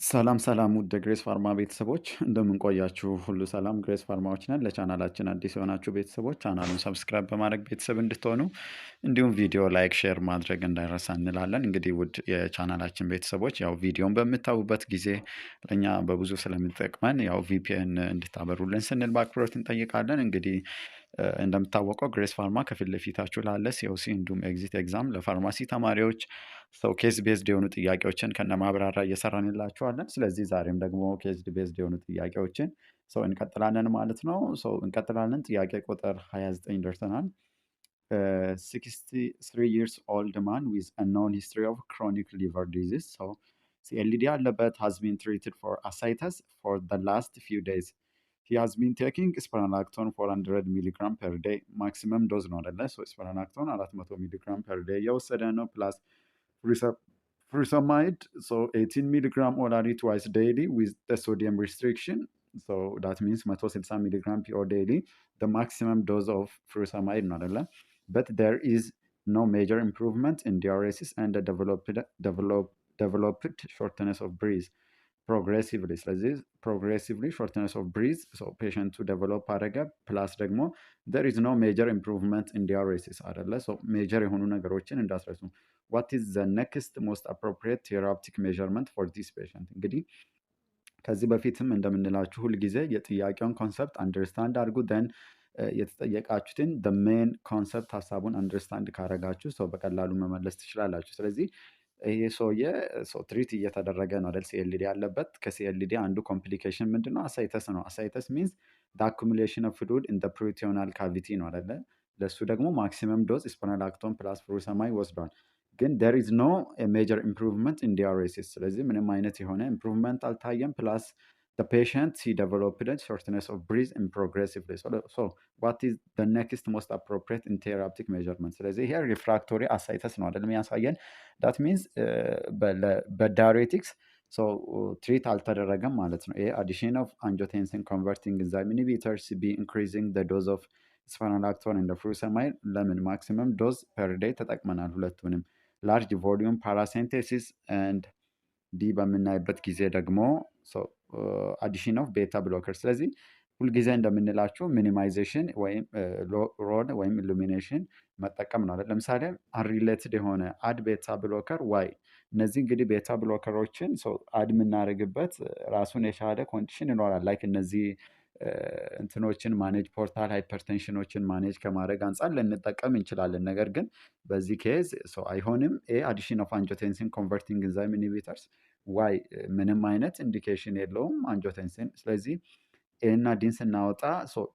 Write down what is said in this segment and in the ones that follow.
ሰላም ሰላም ውድ ግሬስ ፋርማ ቤተሰቦች እንደምን ቆያችሁ? ሁሉ ሰላም ግሬስ ፋርማዎች ነን። ለቻናላችን አዲስ የሆናችሁ ቤተሰቦች ቻናሉን ሰብስክራይብ በማድረግ ቤተሰብ እንድትሆኑ እንዲሁም ቪዲዮ ላይክ፣ ሼር ማድረግ እንዳይረሳ እንላለን። እንግዲህ ውድ የቻናላችን ቤተሰቦች ያው ቪዲዮን በምታዩበት ጊዜ ለእኛ በብዙ ስለሚጠቅመን ያው ቪፒኤን እንድታበሩልን ስንል በአክብሮት እንጠይቃለን። እንግዲህ እንደምታወቀው ግሬስ ፋርማ ከፊት ለፊታችሁ ላለ ሲኦሲ እንዲሁም ኤግዚት ኤግዛም ለፋርማሲ ተማሪዎች ሰው ኬዝ ቤዝድ የሆኑ ጥያቄዎችን ከነ ማብራሪያ እየሰራንላችኋለን። ስለዚህ ዛሬም ደግሞ ኬዝ ቤዝድ የሆኑ ጥያቄዎችን ሰው እንቀጥላለን ማለት ነው። ሰው እንቀጥላለን። ጥያቄ ቁጥር 29 ደርሰናል። 63 years old man with a known history of chronic liver disease. So CLD አለበት has been treated for ascites for the last few days. He has been taking spironolactone 400 milligram per day. Maximum dose ነው አይደለ? So spironolactone 400 milligram per day የወሰደ ነው plus furosemide, so 18 milligram orally twice daily with the sodium restriction. So that means 160 milligram PO daily, the maximum dose of furosemide ነው አይደለ? But there is no major improvement in diuresis and the developed shortness of breath progressively. ስለዚህ progressively shortness of breath so patient to develop አደረገ ፕላስ ደግሞ there is no major improvement in diuresis አይደለ? so major የሆኑ ነገሮችን እንዳትረሱ። what is the next most appropriate therapeutic measurement for this patient? እንግዲህ ከዚህ በፊትም እንደምንላችሁ ሁልጊዜ የጥያቄውን ኮንሰፕት አንደርስታንድ አድርጉ ደን የተጠየቃችሁትን ሜን ኮንሰፕት ሀሳቡን አንደርስታንድ ካረጋችሁ ሰው በቀላሉ መመለስ ትችላላችሁ። ስለዚህ ይሄ ሰውዬ ትሪት እየተደረገ ነው አይደል? ሲኤልዲ ያለበት። ከሲኤልዲ አንዱ ኮምፕሊኬሽን ምንድነው? አሳይተስ ነው። አሳይተስ ሚንስ አኩሙሌሽን ኦፍ ፍሉድ ኢን ፕሪቶናል ካቪቲ ነው አይደለ? ለሱ ደግሞ ማክሲመም ዶዝ ስፖናላክቶን ፕላስ ፍሩሰማይ ወስዷል። ግን there is no major improvement in diuresis። ስለዚህ ምንም አይነት የሆነ ኢምፕሩቭመንት አልታየም። ፕላስ the patient he developed shortness of breath and progressively. So what is the next most appropriate in therapeutic measurement? ስለዚህ ይሄ ሪፍራክቶሪ አሳይተስ ነው አይደለም ያሳየን። that means በዳይሬቲክስ ትሪት አልተደረገም ማለት ነው። ይሄ addition of angiotensin converting enzyme inhibitors be increasing the dose of spironolactone and the furosemide ለምን maximum dose per day ተጠቅመናል ሁለቱንም። ላርጅ ቮሊዩም ፓራሴንቴሲስ ኤንድ ዲ በምናይበት ጊዜ ደግሞ አዲሽን ኦፍ ቤታ ብሎከር። ስለዚህ ሁልጊዜ እንደምንላችሁ ሚኒማይዜሽን ወይም ሮድ ወይም ኢሉሚኔሽን መጠቀም ነው። ለምሳሌ አንሪሌትድ የሆነ አድ ቤታ ብሎከር ዋይ። እነዚህ እንግዲህ ቤታ ብሎከሮችን አድ የምናደርግበት ራሱን የቻለ ኮንዲሽን ይኖራል። ላይክ እነዚህ እንትኖችን ማኔጅ ፖርታል ሃይፐርቴንሽኖችን ማኔጅ ከማድረግ አንጻር ልንጠቀም እንችላለን። ነገር ግን በዚህ ኬዝ አይሆንም። ኤ አዲሽን ኦፍ አንጆቴንሲን ኮንቨርቲንግ ኢንዛይም ኢንሂቢተርስ ዋይ ምንም አይነት ኢንዲኬሽን የለውም አንጆቴንሲን። ስለዚህ ኤ እና ዲን ስናወጣ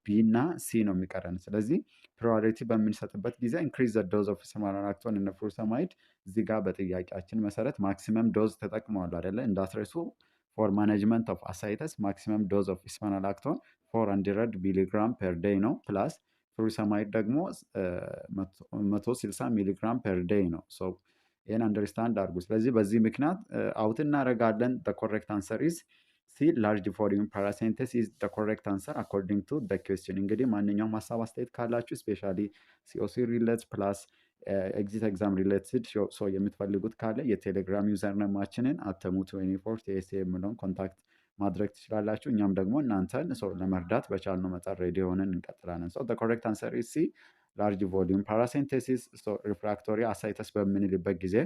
ቢ እና ሲ ነው የሚቀረን። ስለዚህ ፕራዮሪቲ በምንሰጥበት ጊዜ ኢንክሪዝ ዘ ዶዝ ኦፍ ስፒሮናላክቶን እና ፍሩሰማይድ እዚህ ጋር በጥያቄያችን መሰረት ማክሲመም ዶዝ ተጠቅመዋል አይደለ? እንዳትረሱ። ፎር ማኔጅመንት ኦፍ አሳይተስ ማክሲመም ዶዝ ኦፍ ስፒሮናላክቶን 400 ሚሊግራም ፐር ዴይ ነው። ፕላስ ፍሩሰማይድ ደግሞ 160 ሚሊግራም ፐር ዴይ ነው። ይህን አንደርስታንድ አድርጉ። ስለዚህ በዚህ ምክንያት አውት እናደርጋለን። ኮሬክት አንሰር ኢዝ ሲ ላርጅ ቮሊዩም ፓራሴንቴስ ኢዝ ኮሬክት አንሰር አኮርዲንግ ቱ ኩዌስችን። እንግዲህ ማንኛውም ሀሳብ አስተያየት ካላችሁ ስፔሻሊ ሲኦሲ ሪሌት ፕላስ ኤግዚት ኤግዛም ሪሌትድ የምትፈልጉት ካለ የቴሌግራም ዩዘር ነማችንን አተሙ24 ቲኤስኤ የምለውን ኮንታክት ማድረግ ትችላላችሁ። እኛም ደግሞ እናንተን ለመርዳት በቻልነው መጠን ሬዲ ሆነን እንቀጥላለን። ኮሬክት አንሰር ኢዝ ሲ ላርጅ ቮሊዩም ፓራሴንቴሲስ ሪፍራክቶሪ አሳይተስ በምንልበት ጊዜ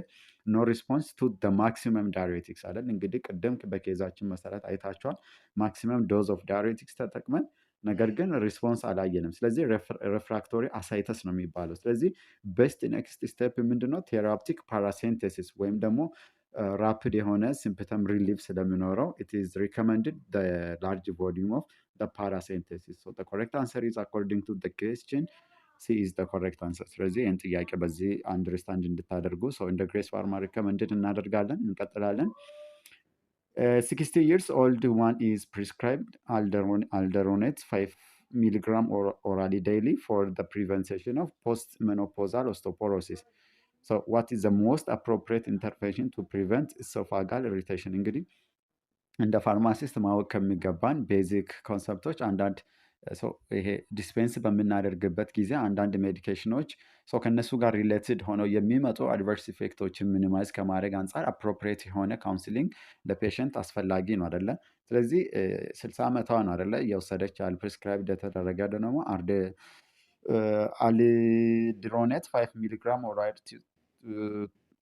ኖ ሪስፖንስ ቱ ማክሲመም ዳይሬቲክስ አይደል? እንግዲህ ቅድም በኬዛችን መሰረት አይታችኋል። ማክሲመም ዶዝ ኦፍ ዳይሬቲክስ ተጠቅመን ነገር ግን ሪስፖንስ አላየንም። ስለዚህ ሪፍራክቶሪ አሳይተስ ነው የሚባለው። ስለዚህ ቤስት ኔክስት ስቴፕ ምንድነው? ቴራፕቲክ ፓራሴንቴሲስ ወይም ደግሞ ራፒድ የሆነ ሲምፕተም ሪሊፍ ስለሚኖረው ኢት ኢዝ ሪኮመንድድ ላርጅ ቮሊዩም ኦፍ ፓራሴንቴሲስ። ኮሬክት አንሰር ኢዝ አኮርዲንግ ቱ ኩዌስችን ሲ ኢዝ ኮሬክት አንሰር። ስለዚህ ይህን ጥያቄ በዚህ አንደርስታንድ እንድታደርጉ እንደ ግሬስ ፋርማ ሪኮመንድድ እናደርጋለን። እንቀጥላለን። 60 years old one is prescribed alderonate 5 milligram orally daily for the prevention of postmenopausal osteoporosis. So what is the most appropriate intervention to prevent esophageal irritation? እንግዲህ እንደ ፋርማሲስት ማወቅ ከሚገባን ቤዚክ ኮንሰፕቶች አንዳንድ ይሄ ዲስፔንስ በምናደርግበት ጊዜ አንዳንድ ሜዲኬሽኖች ከእነሱ ጋር ሪሌትድ ሆነው የሚመጡ አድቨርስ ኢፌክቶችን ሚኒማይዝ ከማድረግ አንጻር አፕሮፕሪየት የሆነ ካውንስሊንግ ለፔሸንት አስፈላጊ ነው አደለ? ስለዚህ 60 ዓመቷ ነው አደለ? እየወሰደች ያለ ፕሪስክራይብድ የተደረገ ደግሞ አሊድሮኔት 5 ሚሊግራም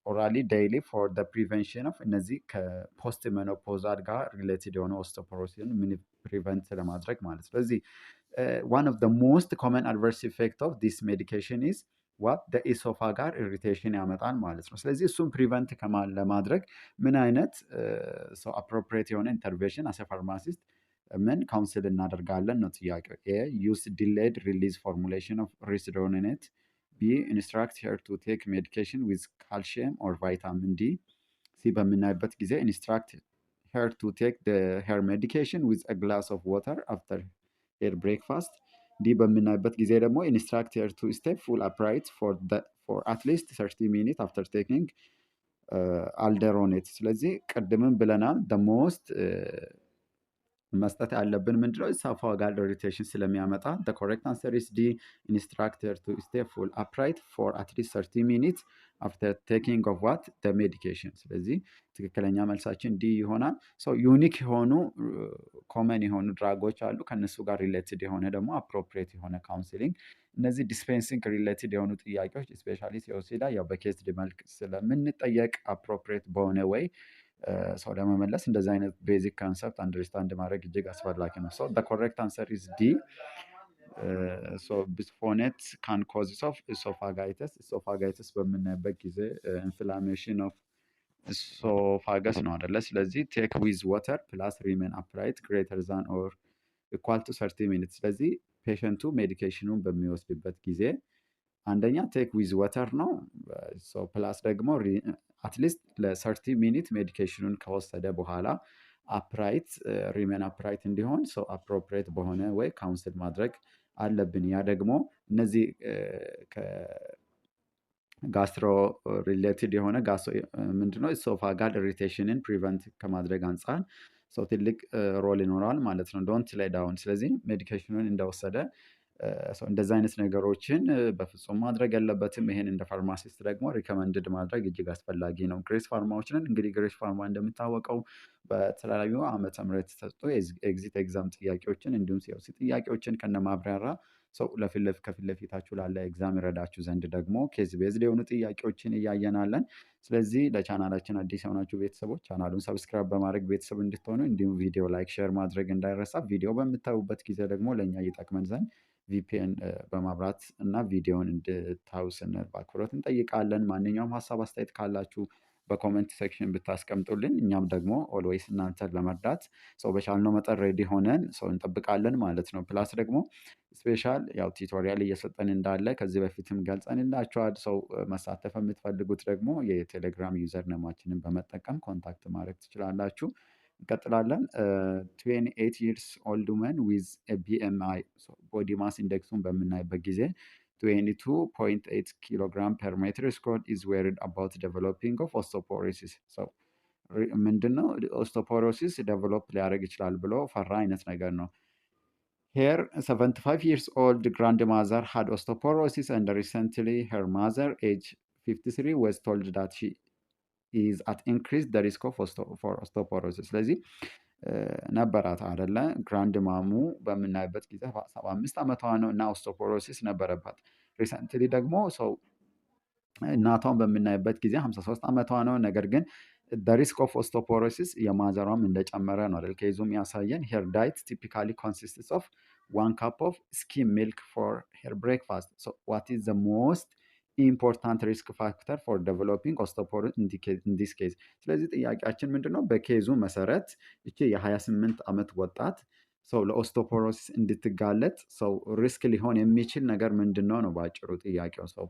ኦራሊ ዴይሊ ፎር ፕሪቨንሽን ኦፍ እነዚህ ከፖስት ሜኖፖዛል ጋር ሪሌትድ የሆነ ኦስቶፖሮሲስን ፕሪቨንት ለማድረግ ማለት። ስለዚህ one of the most common adverse effect of this medication is what the ኢሶፋጋር ኢሪቴሽን ያመጣል ማለት ነው። ስለዚህ እሱም ፕሪቨንት ለማድረግ ምን አይነት አፕሮፕሪየት የሆነ ኢንተርቬንሽን አሰ ፋርማሲስት ምን ካውንስል እናደርጋለን ነው ጥያቄው። ኤ ዩስ ዲሌይድ ሪሊዝ ፎርሙሌሽን ኦፍ ሪስዶኔት፣ ቢ ኢንስትራክት ሄር ቱ ቴክ ሜዲኬሽን ዊዝ ካልሽየም ኦር ቫይታሚን ዲ። ሲ በምናይበት ጊዜ ኢንስትራክት ሄር ቱ ቴክ ሄር ሜዲኬሽን ዊዝ አ ግላስ ኦፍ ዋተር አፍተር ሄር ብሬክፋስት። ዲ በምናይበት ጊዜ ደግሞ ኢንስትራክት ሄር ቱ ስቴፕ ፉል አፕራይት ፎር አትሊስት 30 ሚኒት አፍተር ቴኪንግ አልደሮኔት። ስለዚህ ቅድምም ብለናል ሞስት መስጠት ያለብን ምንድነው ኢሶፋጋል ኢሪቴሽን ስለሚያመጣ ኮሬክት አንሰር ኢስ ዲ ኢንስትራክት ሄር ቱ ስቴፕ ፉል አፕራይት ፎር አትሊስት 30 ሚኒት አፍተር ቴኪንግ ኦፍ ዋት ሜዲኬሽን። ስለዚህ ትክክለኛ መልሳችን ዲ ይሆናል። ዩኒክ የሆኑ ኮመን የሆኑ ድራጎች አሉ። ከነሱ ጋር ሪሌትድ የሆነ ደግሞ አፕሮፕሪየት የሆነ ካውንስሊንግ። እነዚህ ዲስፔንሲንግ ሪሌትድ የሆኑ ጥያቄዎች ስፔሻሊ ሲኦሲ ላይ ያው በኬዝድ መልክ ስለምንጠየቅ አፕሮፕሪየት በሆነ ወይ ሰው ለመመለስ እንደዚህ አይነት ቤዚክ ኮንሰፕት አንደርስታንድ ማድረግ እጅግ አስፈላጊ ነው። ኮሬክት አንሰር ኢዝ ዲ ቢስፎኔት ካን ኮዝስ ኦፍ ኢሶፋጋይተስ። ኢሶፋጋይተስ በምናይበት ጊዜ ኢንፍላሜሽን ኦፍ ኢሶፋገስ ነው አደለ? ስለዚህ ቴክ ዊዝ ዋተር ፕላስ ሪሜን አፕራይት ግሬተር ዛን ኦር ኢኳል ቱ 30 ሚኒት። ስለዚህ ፔሸንቱ ሜዲኬሽኑን በሚወስድበት ጊዜ አንደኛ ቴክ ዊዝ ዋተር ነው ፕላስ ደግሞ አትሊስት ለ30 ሚኒት ሜዲኬሽኑን ከወሰደ በኋላ አፕራይት ሪሜን አፕራይት እንዲሆን አፕሮፕሪየት በሆነ ወይ ካውንስል ማድረግ አለብን። ያ ደግሞ እነዚህ ጋስትሮ ሪሌትድ የሆነ ምንድነው ኢሶፋጋል ኢሪቴሽንን ፕሪቨንት ከማድረግ አንጻር ትልቅ ሮል ይኖረዋል ማለት ነው። ዶንት ሌይ ዳውን። ስለዚህ ሜዲኬሽኑን እንደወሰደ እንደዚ አይነት ነገሮችን በፍጹም ማድረግ ያለበትም። ይሄን እንደ ፋርማሲስት ደግሞ ሪከመንድድ ማድረግ እጅግ አስፈላጊ ነው። ግሬስ ፋርማዎች ነን እንግዲህ። ግሬስ ፋርማ እንደምታወቀው በተለያዩ ዓመተ ምህረት የተሰጡ ኤግዚት ኤግዛም ጥያቄዎችን እንዲሁም ሲኦሲ ጥያቄዎችን ከነማብራራ ከፊት ለፊታችሁ ላለ ኤግዛም ይረዳችሁ ዘንድ ደግሞ ኬዝ ቤዝድ የሆኑ ጥያቄዎችን እያየናለን። ስለዚህ ለቻናላችን አዲስ የሆናችሁ ቤተሰቦች ቻናሉን ሰብስክራይብ በማድረግ ቤተሰብ እንድትሆኑ እንዲሁም ቪዲዮ ላይክ፣ ሼር ማድረግ እንዳይረሳ። ቪዲዮ በምታዩበት ጊዜ ደግሞ ለእኛ ይጠቅመን ዘንድ ቪፒኤን በማብራት እና ቪዲዮን እንድታዩ ስንል በአክብሮት እንጠይቃለን። ማንኛውም ሀሳብ አስተያየት ካላችሁ በኮሜንት ሴክሽን ብታስቀምጡልን እኛም ደግሞ ኦልዌይስ እናንተን ለመርዳት በቻልነው መጠን ሬዲ ሆነን እንጠብቃለን ማለት ነው። ፕላስ ደግሞ ስፔሻል ያው ቲቶሪያል እየሰጠን እንዳለ ከዚህ በፊትም ገልጸንላችኋል። መሳተፍ የምትፈልጉት ደግሞ የቴሌግራም ዩዘር ነማችንን በመጠቀም ኮንታክት ማድረግ ትችላላችሁ። እንቀጥላለን። 28 years old woman with a BMI ቦዲ ማስ ኢንዴክሱን በምናይበት ጊዜ 22.8 ኪሎግራም ፐር ሜትር ስኩዌርድ is worried about developing of osteoporosis። ምንድነው ኦስቶፖሮሲስ ዴቨሎፕ ሊያደርግ ይችላል ብሎ ፈራ አይነት ነገር ነው። Her 75 years old grandmother had osteoporosis and recently her mother, age 53, was told that she is at increased the risk of for osteoporosis። ስለዚህ ነበራት አደለ? ግራንድ ማሙ በምናይበት ጊዜ 75 ዓመቷ ነው እና ኦስቶፖሮሲስ ነበረባት። ሪሰንትሊ ደግሞ እናቷን በምናይበት ጊዜ 53 ዓመቷ ነው። ነገር ግን ሪስክ ኦፍ ኦስቶፖሮሲስ የማዘሯም እንደጨመረ ነው አይደል? ከይዙም ያሳየን። ሄር ዳይት ቲፒካሊ ኮንሲስትስ ኦፍ 1 cup of skim milk for her breakfast. So what is the most ኢምፖርታንት ሪስክ ፋክተር ፎር ዴቨሎፒንግ ኦስቶፖሮሲስ ኢን ዲስ ኬዝ? ስለዚህ ጥያቄያችን ምንድነው? በኬዙ መሰረት እቺ የ28 ዓመት ወጣት ለኦስቶፖሮሲስ እንድትጋለጥ ሪስክ ሊሆን የሚችል ነገር ምንድነው ነው በአጭሩ ጥያቄው።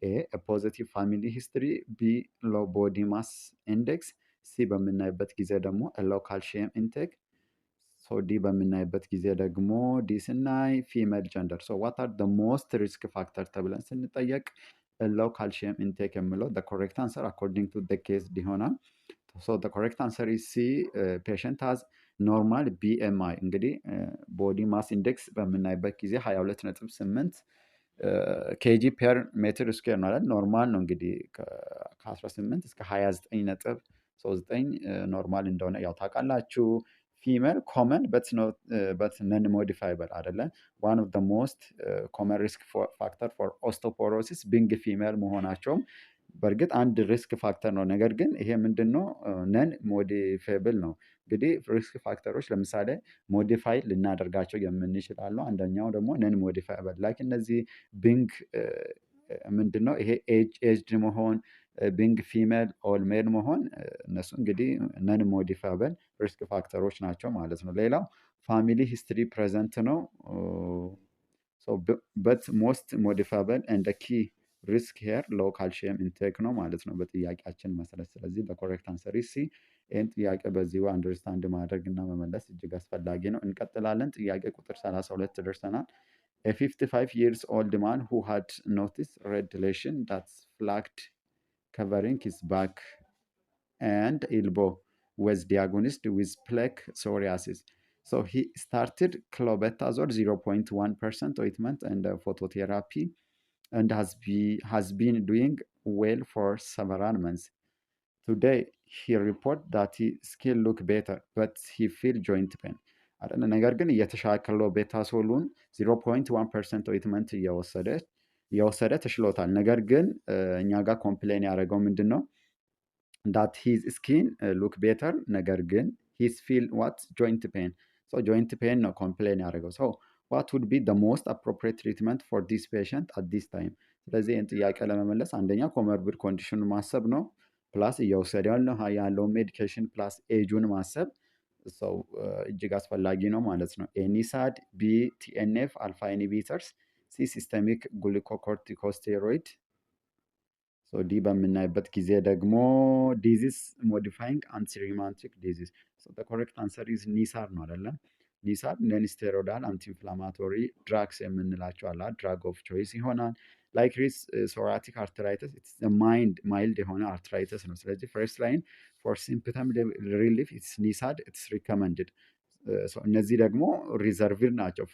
ኤ ፖዚቲቭ ፋሚሊ ሂስትሪ፣ ቢ ሎ ቦዲ ማስ ኢንዴክስ፣ ሲ በምናይበት ጊዜ ደግሞ ሎ ካልሽየም ኢንቴክ፣ ዲ በምናይበት ጊዜ ደግሞ ዲ ስናይ ፊሜል ጀንደር። ዋት አር ደ ሞስት ሪስክ ፋክተር ተብለን ስንጠየቅ ሎ ካልሽየም ኢንቴክ የሚለው ኮሬክት አንሰር አኮርዲንግ ቱ ኬዝ ይሆናል። ሶ the correct answer is C. Patient has ኖርማል BMI እንግዲህ ቦዲ ማስ ኢንዴክስ በምናይበት ጊዜ 22.8 ኬጂ ፐር ሜትር ስኩዌር ነው አይደል? ኖርማል ነው እንግዲህ ከ18 እስከ 29.39 ኖርማል እንደሆነ ያው ታውቃላችሁ። ፊሜል ኮመን በት ነን ሞዲፋይብል አይደለ? ዋን ኦፍ ደ ሞስት ኮመን ሪስክ ፋክተር ፎር ኦስቶፖሮሲስ ቢንግ ፊሜል መሆናቸውም በእርግጥ አንድ ሪስክ ፋክተር ነው። ነገር ግን ይሄ ምንድን ነው? ነን ሞዲፌብል ነው። እንግዲህ ሪስክ ፋክተሮች ለምሳሌ ሞዲፋይ ልናደርጋቸው የምንችላሉ። አንደኛው ደግሞ ነን ሞዲፋይብል ላይክ እነዚህ ቢንግ ምንድን ነው ይሄ ኤጅድ መሆን፣ ቢንግ ፊሜል ኦል ሜል መሆን እነሱ እንግዲህ ነን ሞዲፋይብል ሪስክ ፋክተሮች ናቸው ማለት ነው። ሌላው ፋሚሊ ሂስትሪ ፕሬዘንት ነው። በት ሞስት ሞዲፋይብል ኤንድ ኪ ሪስክ ሄር ሎው ካልሽየም ኢንቴክ ነው ማለት ነው በጥያቄያችን መሰረት። ስለዚህ በኮሬክት አንሰር ሲ። ይህን ጥያቄ በዚሁ አንደርስታንድ ማድረግ እና መመለስ እጅግ አስፈላጊ ነው። እንቀጥላለን። ጥያቄ ቁጥር 32 ደርሰናል። A 55 years old man who had noticed red lesion that flagged covering his back and elbow was diagnosed with plaque psoriasis. So he started clobetasol 0.1% ointment and phototherapy and has been doing well for several months. Today he report that he still look better but he feel joint pain አይደለ? ነገር ግን እየተሻከለው ቤታሶሉን 0.1% ኦይትመንት እየወሰደ ተሽሎታል። ነገር ግን እኛ ጋር ኮምፕሌን ያደረገው ምንድን ነው? ዳት ሂዝ ስኪን ሉክ ቤተር ነገር ግን ሂዝ ፊል ዋት ጆይንት ፔን። ጆይንት ፔን ነው ኮምፕሌን ያደረገው። ሶ ዋት ውድ ቢ ደ ሞስት አፕሮፕሪየት ትሪትመንት ፎር ዲስ ፔሽንት አት ዲስ ታይም። ስለዚህ ይህን ጥያቄ ለመመለስ አንደኛ ኮሞርቢድ ኮንዲሽኑን ማሰብ ነው፣ ፕላስ እየወሰደ ያለው ሜዲኬሽን ፕላስ ኤጁን ማሰብ ሰው እጅግ አስፈላጊ ነው ማለት ነው። ኤኒሳድ፣ ቢ ቲኤንኤፍ አልፋ ኢንሂቢተርስ፣ ሲ ሲስተሚክ ግሉኮኮርቲኮስቴሮይድ። ዲ በምናይበት ጊዜ ደግሞ ዲዚዝ ሞዲፋይንግ አንቲሪማንቲክ ዲዚዝ። ኮሬክት አንሰር ኢዝ ኒሳር ነው አይደለም? ኒሳር ነን ስቴሮይዳል አንቲኢንፍላማቶሪ ድራግስ የምንላቸው አላ ድራግ ኦፍ ቾይስ ይሆናል። ላይክሪስ ሶራቲክ አርትራይተስ ማይልድ የሆነ አርትራይተስ ነው። ስለዚህ ፈርስት ላይን ፎር ሲምፕተም ሪሊፍ ኢትስ ኒሳድ ኢትስ ሪከመንድድ። እነዚህ ደግሞ ሪዘርቭድ ናቸው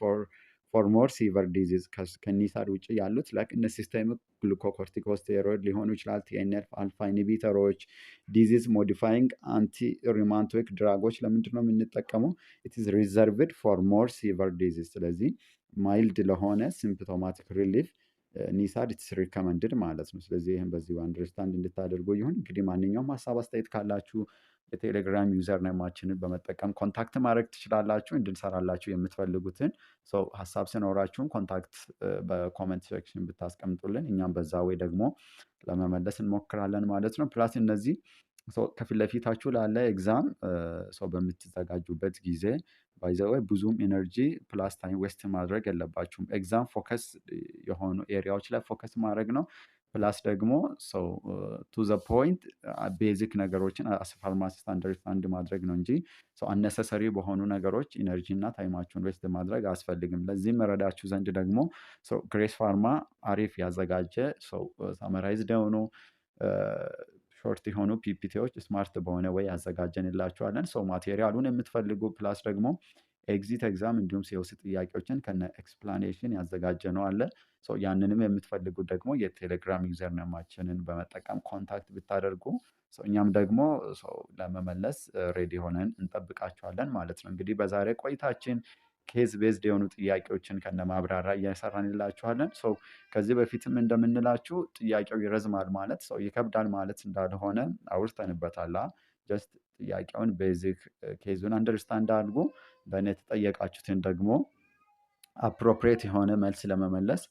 ፎር ሞር ሲቨር ዲዚዝ። ከኒሳድ ውጭ ያሉት ላይክ እነ ሲስተሚክ ግሉኮኮርቲኮስቴሮይድ ሊሆኑ ይችላል፣ ቲኤንኤፍ አልፋ ኢንሂቢተሮች፣ ዲዚዝ ሞዲፋይንግ አንቲ ሪማንቶይክ ድራጎች ለምንድን ነው የምንጠቀመው? ኢትስ ሪዘርቭድ ፎር ሞር ሲቨር ዲዚዝ። ስለዚህ ማይልድ ለሆነ ሲምፕቶማቲክ ሪሊፍ ኒሳድ ኢትስ ሪከመንድድ ማለት ነው። ስለዚህ ይህም በዚሁ አንደርስታንድ እንድታደርጉ ይሁን። እንግዲህ ማንኛውም ሀሳብ አስተያየት ካላችሁ የቴሌግራም ዩዘር ኔማችንን በመጠቀም ኮንታክት ማድረግ ትችላላችሁ። እንድንሰራላችሁ የምትፈልጉትን ሰው ሀሳብ ሲኖራችሁን ኮንታክት በኮመንት ሴክሽን ብታስቀምጡልን እኛም በዛ ወይ ደግሞ ለመመለስ እንሞክራለን ማለት ነው። ፕላስ እነዚህ ከፊት ለፊታችሁ ላለ ኤግዛም በምትዘጋጁበት ጊዜ ባይዘወይ ብዙም ኤነርጂ ፕላስ ታይም ዌስት ማድረግ የለባችሁም። ኤግዛም ፎከስ የሆኑ ኤሪያዎች ላይ ፎከስ ማድረግ ነው። ፕላስ ደግሞ ቱ ዘ ፖይንት ቤዚክ ነገሮችን አስ ፋርማሲስት አንደርስታንድ ማድረግ ነው እንጂ አነሰሰሪ በሆኑ ነገሮች ኢነርጂ እና ታይማችሁን ዌስት ማድረግ አያስፈልግም። ለዚህም መረዳችሁ ዘንድ ደግሞ ግሬስ ፋርማ አሪፍ ያዘጋጀ ሳመራይዝድ የሆኑ ሾርት የሆኑ ፒፒቲዎች ስማርት በሆነ ወይ ያዘጋጀንላችኋለን። ማቴሪያሉን የምትፈልጉ ፕላስ ደግሞ ኤግዚት ኤግዛም እንዲሁም ሲኦሲ ጥያቄዎችን ከነ ኤክስፕላኔሽን ያዘጋጀ ነው አለ። ያንንም የምትፈልጉ ደግሞ የቴሌግራም ዩዘር ነማችንን በመጠቀም ኮንታክት ብታደርጉ እኛም ደግሞ ለመመለስ ሬዲ ሆነን እንጠብቃችኋለን ማለት ነው። እንግዲህ በዛሬ ቆይታችን ኬዝ ቤዝድ የሆኑ ጥያቄዎችን ከነ ማብራሪያ እየሰራንላችኋለን። ከዚህ በፊትም እንደምንላችሁ ጥያቄው ይረዝማል ማለት ይከብዳል ማለት እንዳልሆነ አውርተንበታል። ጀስት ጥያቄውን ቤዚክ ኬዙን አንደርስታንድ አድርጉ። በእኔ የተጠየቃችሁትን ደግሞ አፕሮፕሪየት የሆነ መልስ ለመመለስ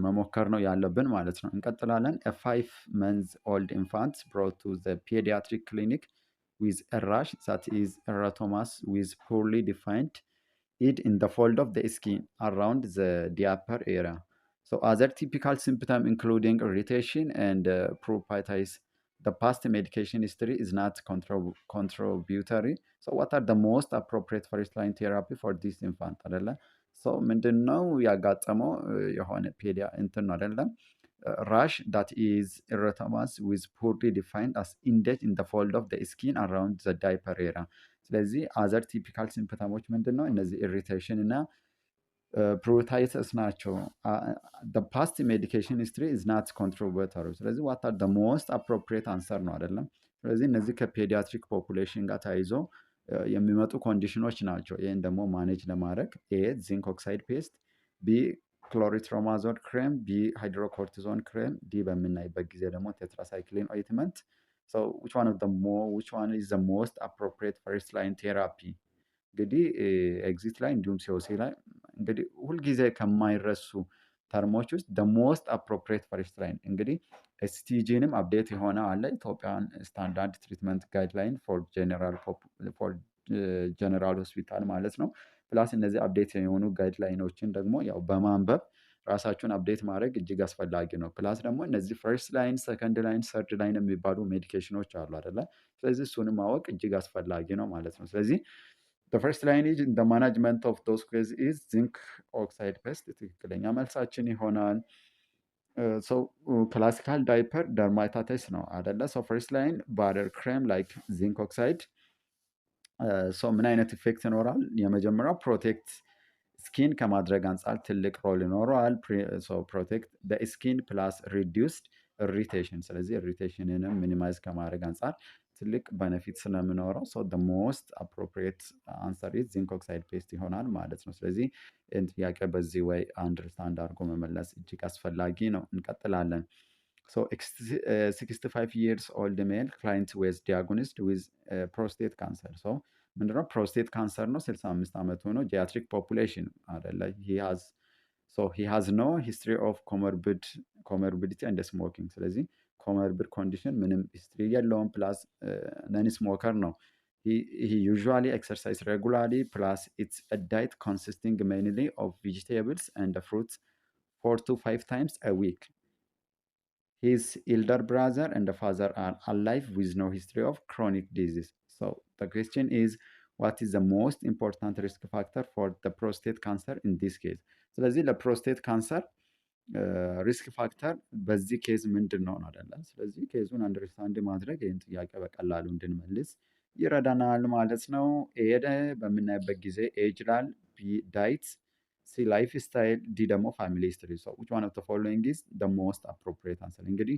መሞከር ነው ያለብን ማለት ነው። እንቀጥላለን። a 5 month old infant brought to the pediatric clinic with a rash that is erythemas with poorly defined id in the fold of the skin around the diaper area. Other typical symptoms including irritation and pruritus. The past medication history is not contributory. What are the most appropriate first line therapy for this infant? አይደለ? ምንድን ነው ያጋጠመው? የሆነ ፔዲያ እንትን ነው አይደለም? rash that is erythemas with poorly defined as index in the fold of the skin around the diaper area። ስለዚህ አዘር ቲፒካል ሲምፕተሞች ምንድን ነው? እነዚህ ኢሪቴሽን እና ፕሮታይተስ ናቸው። ፓስት ሜዲኬሽን ሂስትሪ ኢዝ ናት ኮንትሮቨርተሩ። ስለዚህ ዋት አር ሞስት አፕሮፕሪየት አንሰር ነው አይደለም። ስለዚህ እነዚህ ከፔዲያትሪክ ፖፑሌሽን ጋር ተያይዞ የሚመጡ ኮንዲሽኖች ናቸው። ይህን ደግሞ ማኔጅ ለማድረግ ኤ ዚንክ ኦክሳይድ ፔስት፣ ቢ ክሎሪትሮማዞል ክሬም፣ ቢ ሃይድሮኮርቲዞን ክሬም፣ ዲ በምናይበት ጊዜ ደግሞ ቴትራሳይክሊን ኦይትመንት። ዊች ዋን ኢዝ ዘ ሞስት አፕሮፕሪየት ፈርስት ላይን ቴራፒ? እንግዲህ ኤግዚት ላይ እንዲሁም ሲኦሲ ላይ እንግዲህ ሁልጊዜ ከማይረሱ ተርሞች ውስጥ ደ ሞስት አፕሮፕሪየት ፈርስት ላይን እንግዲህ ኤስቲጂንም አፕዴት የሆነ አለ ኢትዮጵያን ስታንዳርድ ትሪትመንት ጋይድላይን ፎር ጀነራል ሆስፒታል ማለት ነው። ፕላስ እነዚህ አፕዴት የሆኑ ጋይድላይኖችን ደግሞ ያው በማንበብ ራሳችሁን አፕዴት ማድረግ እጅግ አስፈላጊ ነው። ፕላስ ደግሞ እነዚህ ፈርስት ላይን፣ ሰከንድ ላይን፣ ሰርድ ላይን የሚባሉ ሜዲኬሽኖች አሉ አይደለ? ስለዚህ እሱንም ማወቅ እጅግ አስፈላጊ ነው ማለት ነው። ስለዚህ ፈርስት ላይን ኢዝ ኢን ማናጅመንት ኦፍ ዶዝ ኬዝ ኢዝ ዚንክ ኦክሳይድ ፔስት ትክክለኛ መልሳችን ይሆናል። ክላሲካል ዳይፐር ደርማታይተስ ነው አደለ? ፈርስት ላይን ባረር ክሬም ላይክ ዚንክ ኦክሳይድ ምን አይነት ኢፌክት ይኖራል? የመጀመሪያው ፕሮቴክት ስኪን ከማድረግ አንጻር ትልቅ ሮል ይኖረዋል። ፕሮቴክት ስኪን ፕላስ ሪዲዩስድ ኢሪቴሽን፣ ስለዚህ ኢሪቴሽንንም ሚኒማይዝ ከማድረግ አንጻር ትልቅ በነፊት ስለምኖረው ሞስት አፕሮፕሪየት አንሰር ኢዝ ዚንክ ኦክሳይድ ፔስት ይሆናል ማለት ነው። ስለዚህ ይህን ጥያቄ በዚህ ወይ አንደርስታንድ አድርጎ መመለስ እጅግ አስፈላጊ ነው። እንቀጥላለን። 65 years old male client was diagnosed with prostate cancer. ምንድነው ፕሮስቴት ካንሰር ነው። 65 ዓመቱ ነው። ጂያትሪክ ፖፑሌሽን አደለ። he has no history of comorbidity and smoking። ስለዚህ ኮሞርቢድ ኮንዲሽን ምንም ሂስትሪ የለውም። ፕላስ ነን ስሞከር ነው። he usually exercise regularly plus it's a diet consisting mainly of vegetables and fruits 4 to 5 times a week. His elder brother and father are alive with no history of chronic disease. So the question is, what is the most important risk factor for the prostate cancer in this case? ስለዚህ ለፕሮስቴት ካንሰር ሪስክ ፋክተር በዚህ ኬዝ ምንድን ነው አደለ? ስለዚህ ኬዙን አንደርስታንድ ማድረግ ይህን ጥያቄ በቀላሉ እንድንመልስ ይረዳናል ማለት ነው። ኤ በምናይበት ጊዜ ኤጅ ላል፣ ቢ ዳይት፣ ሲ ላይፍ ስታይል፣ ዲ ደግሞ ፋሚሊ ሂስትሪ። ዊች ዋን ኦፍ ዘ ፎሎዊንግ ኢዝ ዘ ሞስት አፕሮፕሪየት አንሰር? እንግዲህ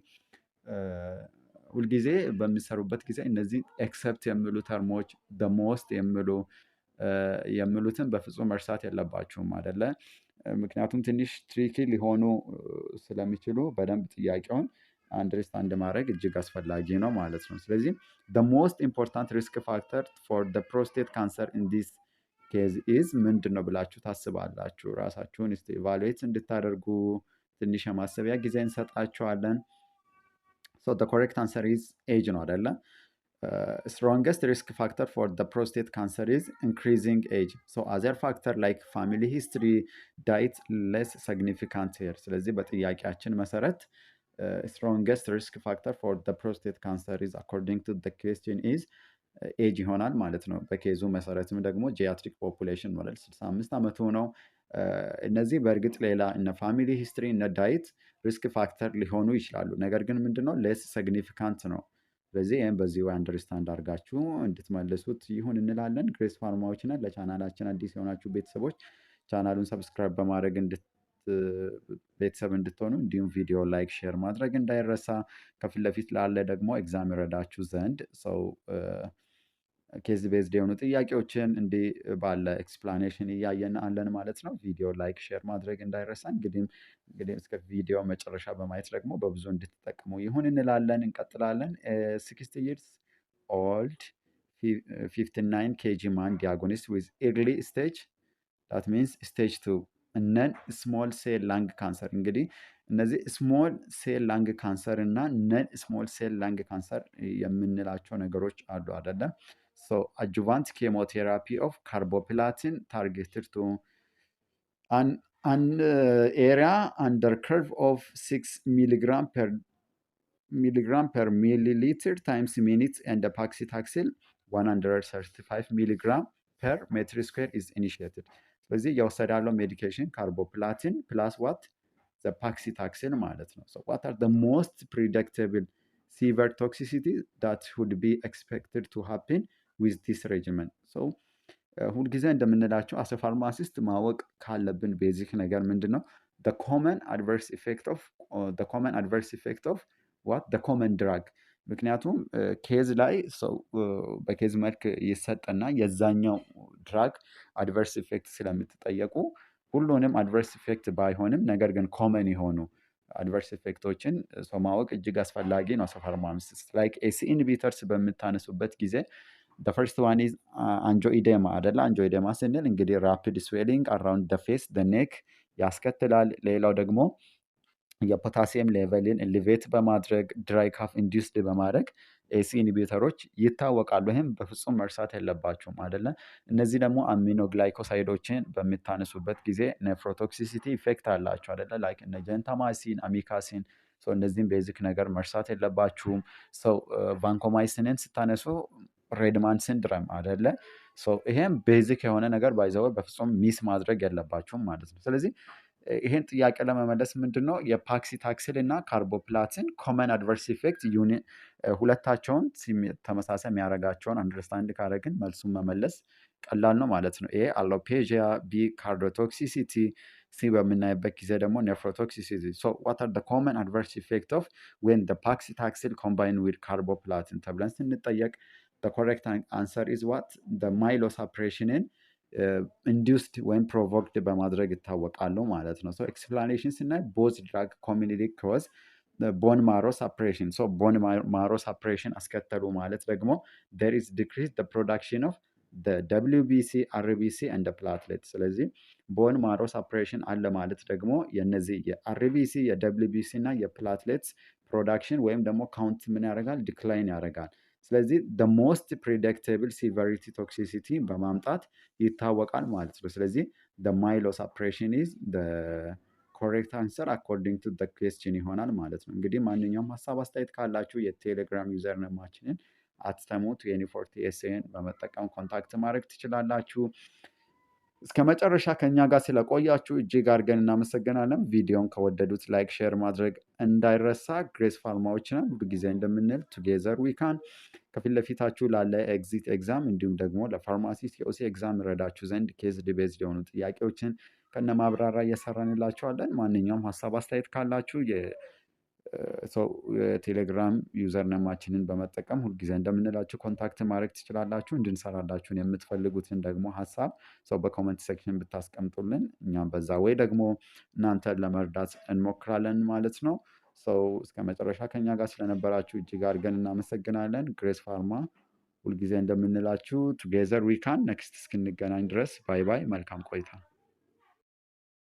ሁልጊዜ በሚሰሩበት ጊዜ እነዚህ ኤክሰፕት የሚሉ ተርሞች ዘ ሞስት የሚሉትን በፍጹም መርሳት የለባችሁም አደለ? ምክንያቱም ትንሽ ትሪኪ ሊሆኑ ስለሚችሉ በደንብ ጥያቄውን አንደርስታንድ ማድረግ እጅግ አስፈላጊ ነው ማለት ነው። ስለዚህ the most important risk factor for the prostate cancer in this case is ምንድን ነው ብላችሁ ታስባላችሁ? ራሳችሁን እስቲ ኢቫሉዌት እንድታደርጉ ትንሽ የማሰቢያ ጊዜ እንሰጣችኋለን። the correct answer is age ነው አይደለ? Strongest risk factor for the prostate cancer is increasing age. Other factor like family history, diet less significant here. ስለዚህ በጥያቄያችን መሰረት strongest risk factor for the prostate cancer is according to the question is age ይሆናል ማለት ነው። በኬዙ መሰረትም ደግሞ ጂያትሪክ ፖፑሌሽን ማለት 65 ዓመቱ ነው። እነዚህ በእርግጥ ሌላ እነ ፋሚሊ ሂስትሪ እነ ዳይት ሪስክ ፋክተር ሊሆኑ ይችላሉ። ነገር ግን ምንድነው ሌስ ሲግኒፊካንት ነው። ስለዚህ ይህም በዚህ ወይ አንደርስታንድ አድርጋችሁ እንድትመልሱት ይሁን እንላለን። ግሬስ ፋርማዎች ነን። ለቻናላችን አዲስ የሆናችሁ ቤተሰቦች ቻናሉን ሰብስክራይብ በማድረግ ቤተሰብ እንድትሆኑ እንዲሁም ቪዲዮ ላይክ፣ ሼር ማድረግ እንዳይረሳ። ከፊት ለፊት ላለ ደግሞ ኤግዛም ይረዳችሁ ዘንድ ኬዝ ቤዝድ የሆኑ ጥያቄዎችን እንዲህ ባለ ኤክስፕላኔሽን እያየን አለን ማለት ነው። ቪዲዮ ላይክ፣ ሼር ማድረግ እንዳይረሳ። እንግዲህ እስከ ቪዲዮ መጨረሻ በማየት ደግሞ በብዙ እንድትጠቀሙ ይሁን እንላለን። እንቀጥላለን። 60 years old 59 kg man diagnosed with early stage that means stage 2 ነን ስሞል ሴል ላንግ ካንሰር። እንግዲህ እነዚህ ስሞል ሴል ላንግ ካንሰር እና ነን ስሞል ሴል ላንግ ካንሰር የምንላቸው ነገሮች አሉ አይደለም? adjuvant chemotherapy of carboplatin targeted to an area under curve of 6 milligram per milliliter times minute and paclitaxel 135 milligram per meter square is initiated. ስለዚህ እየወሰደ ያለው ሜዲኬሽን ካርቦፕላቲን ፕላስ ዋት ፓክሲታክስን ማለት ነው። ዋት አር ሞስት ፕሪዲክተብል ሲቨር ቶክሲሲቲ ዳት ውድ ቢ ኤክስፔክትድ ቱ ሃፕን ዊዝ ዲስ ሬጅመን። ሁልጊዜ እንደምንላቸው አስ ፋርማሲስት ማወቅ ካለብን ቤዚክ ነገር ምንድን ነው? ኮመን አድቨርስ ኢፌክት ኦፍ ዋት ኮመን ድራግ። ምክንያቱም ኬዝ ላይ ሰው በኬዝ መልክ ይሰጥና የዛኛው ድራግ አድቨርስ ኢፌክት ስለምትጠየቁ ሁሉንም አድቨርስ ኢፌክት ባይሆንም ነገር ግን ኮመን የሆኑ አድቨርስ ኢፌክቶችን ሰው ማወቅ እጅግ አስፈላጊ ነው። ፋርማሲስት ላይክ ኤሲ ኢንሂቢተርስ በምታነሱበት ጊዜ ፈርስት ዋን ኢዝ አንጆኢዴማ አደለ። አንጆኢዴማ ስንል እንግዲህ ራፒድ ስዌሊንግ አራውንድ ደ ፌስ ደ ኔክ ያስከትላል። ሌላው ደግሞ የፖታሲየም ሌቨልን ኤሊቬት በማድረግ ድራይ ካፍ ኢንዲስድ በማድረግ ኤሲ ኢንሂቢተሮች ይታወቃሉ። ይህም በፍጹም መርሳት የለባችሁም አደለ። እነዚህ ደግሞ አሚኖግላይኮሳይዶችን በምታነሱበት ጊዜ ኔፍሮቶክሲሲቲ ኢፌክት አላቸው አደለ። ላይክ እነ ጀንታማሲን፣ አሚካሲን። እነዚህም ቤዚክ ነገር መርሳት የለባችሁም። ቫንኮማይሲንን ስታነሱ ሬድማን ሲንድረም አደለ። ይሄም ቤዚክ የሆነ ነገር ባይዘው በፍጹም ሚስ ማድረግ የለባችሁም ማለት ነው። ስለዚህ ይሄን ጥያቄ ለመመለስ ምንድን ነው የፓክሲታክስል እና ካርቦፕላትን ኮመን አድቨርስ ኢፌክት ሁለታቸውን ተመሳሳይ የሚያደርጋቸውን አንደርስታንድ ካደረግን መልሱን መመለስ ቀላል ነው ማለት ነው። ኤ አሎፔዥያ፣ ቢ ካርዶቶክሲሲቲ፣ ሲ በምናይበት ጊዜ ደግሞ ኔፍሮቶክሲሲቲ። ዋት አር ኮመን አድቨርስ ኢፌክት ኦፍ ዌን ፓክሲታክስል ኮምባይን ዊድ ካርቦፕላትን ተብለን ስንጠየቅ ኮሬክት አንሰር ኢዝ ዋት ማይሎሳፕሬሽንን ኢንዱስድ ወይም ፕሮቮክድ በማድረግ ይታወቃሉ ማለት ነው። ኤክስፕላኔሽን ስናይ ቦዝ ድራግ ኮሚኒቲ ኮዝ ቦን ማሮ ሳፕሬሽን። ቦን ማሮ ሳፕሬሽን አስከተሉ ማለት ደግሞ there is decrease the production of the WBC, RBC and the platelet። ስለዚህ ቦን ማሮ ሳፕሬሽን አለ ማለት ደግሞ የነዚህ የአርቢሲ የWBC እና የፕላትሌትስ ፕሮዳክሽን ወይም ደግሞ ካውንት ምን ያደርጋል? ዲክላይን ያደርጋል። ስለዚህ the most predictable severity toxicity በማምጣት ይታወቃል ማለት ነው። ስለዚህ the myelosuppression is the correct answer according to the question ይሆናል ማለት ነው። እንግዲህ ማንኛውም ሀሳብ አስተያየት ካላችሁ የቴሌግራም ዩዘር ነማችንን አትተሙት የኒ40ኤስኤን በመጠቀም ኮንታክት ማድረግ ትችላላችሁ። እስከ መጨረሻ ከኛ ጋር ስለቆያችሁ እጅግ አድርገን እናመሰግናለን። ቪዲዮን ከወደዱት ላይክ፣ ሼር ማድረግ እንዳይረሳ። ግሬስ ፋርማዎች ነን። ሁሉ ጊዜ እንደምንል ቱጌዘር ዊካን ከፊት ለፊታችሁ ላለ ኤግዚት ኤግዛም እንዲሁም ደግሞ ለፋርማሲስት የኦሲ ኤግዛም ረዳችሁ ዘንድ ኬዝ ቤዝድ የሆኑ ጥያቄዎችን ከነ ማብራሪያ እየሰራንላችኋለን። ማንኛውም ሀሳብ አስተያየት ካላችሁ የቴሌግራም ዩዘር ነማችንን በመጠቀም ሁልጊዜ እንደምንላችሁ ኮንታክት ማድረግ ትችላላችሁ። እንድንሰራላችሁን የምትፈልጉትን ደግሞ ሀሳብ በኮመንት ሴክሽን ብታስቀምጡልን እኛም በዛ ወይ ደግሞ እናንተን ለመርዳት እንሞክራለን ማለት ነው። እስከ መጨረሻ ከኛ ጋር ስለነበራችሁ እጅግ አድርገን እናመሰግናለን። ግሬስ ፋርማ ሁልጊዜ እንደምንላችሁ ቱጌዘር ዊካን ኔክስት እስክንገናኝ ድረስ ባይ ባይ። መልካም ቆይታ